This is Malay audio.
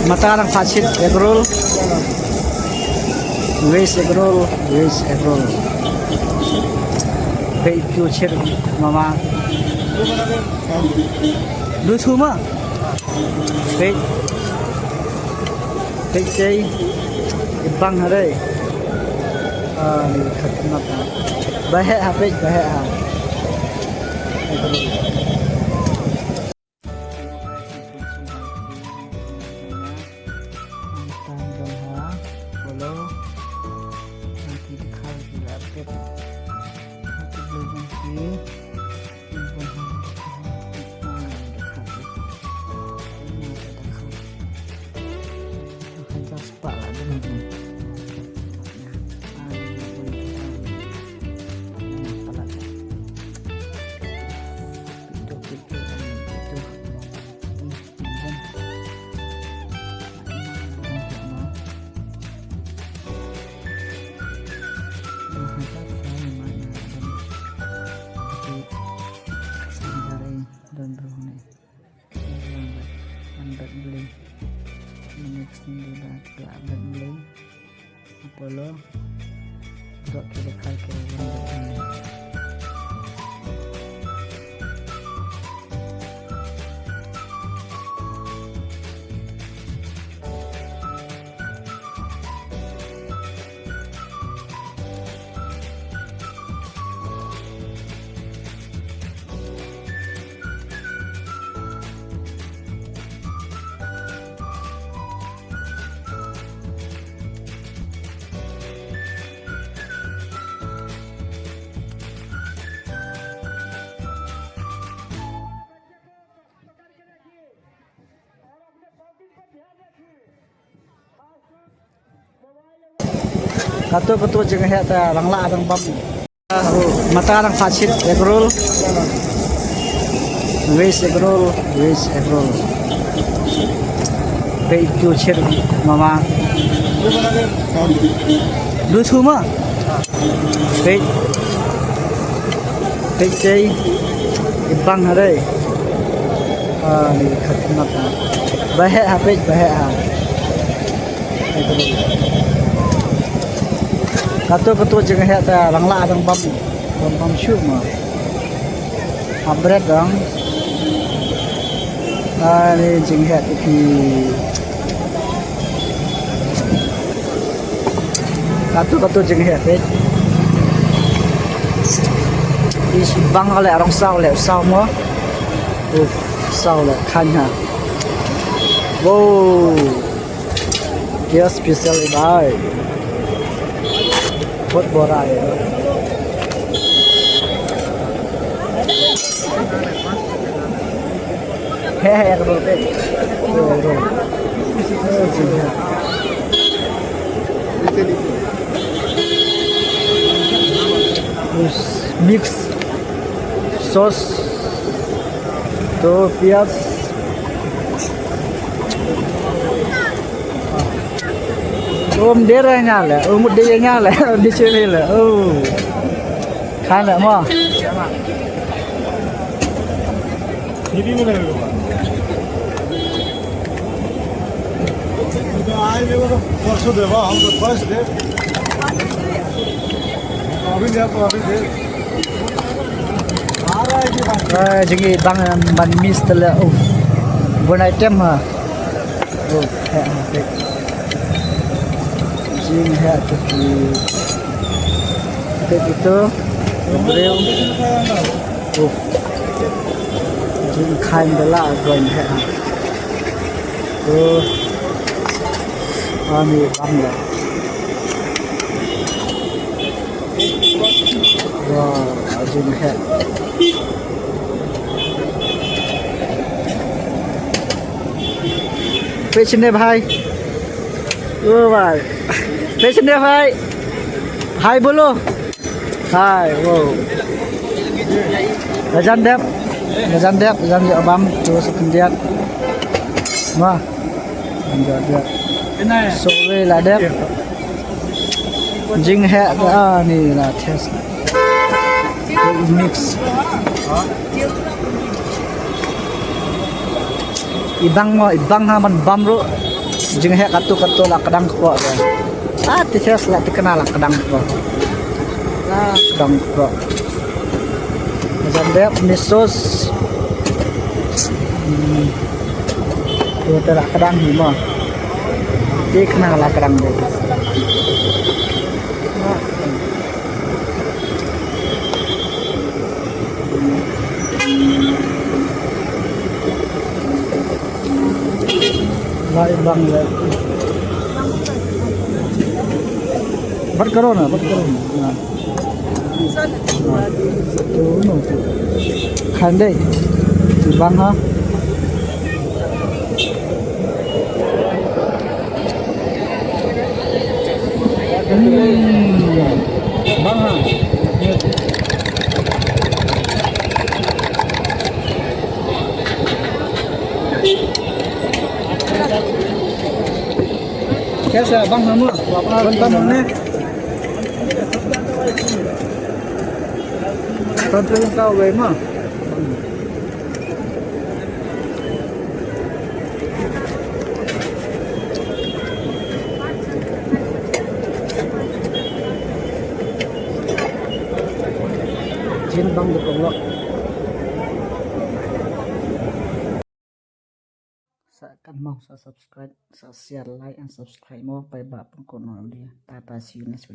Matalang Pasit egg roll, veg egg roll, veg egg roll. Cái future mama. Đối thủ mà. Cái chơi băng ở đây. Này thật mặt. Bài hệ hả bài hệ hả. Apollo dot kita kalkan ini. Katu jangan hati langla adang bam. Matalang Pasit egg roll, veg egg roll, veg egg roll. Cái future mama. Đối thủ mà. Cái chơi băng ở đây. Này thật mặt. Bài hệ hả bài hệ hả. Katu jangan hati langla adang bam shoot mah. Abret dong. Ini jangan hati di. Katu jangan hati. Isi bang oleh orang sau mah. Sau lah kan ha. Wow. Dia spesial ini. Buat borai. Hehehe betul. Mix sos to piaz. Dia nyala, dia nyala, di sini lah. Kan tak mau. Ini mana? आए मेरे को परसों देवा हम तो first they अभी ले अभी दे आ रहा है कि जगह bang man miss telah one item ha jing ha tu itu beliau jing kain dela going ha Ani bangla. Wow, ajin hai. Pechne bhai. Oh bhai. Pechne bhai. Hi bolo. Hi, wow. Gajan dep. Gajan abam tu sekendian. Wah. Gajan. Sorry là đẹp. Jing hẹ này là test mix. ibang ha man bamro jeng he katu la kadang ko tises la dikenal kadang ko kadang ko jande nisos itu la kadang himo dikna la kadang de ibang le bat karo na khande ibang ha bang ha कैसा बंग हम बनता हमने कंट्रोल का वे में जिन बंग को kan mau subscribe, share, like, and subscribe mau pai ba pun kono dia. Tata see you next video.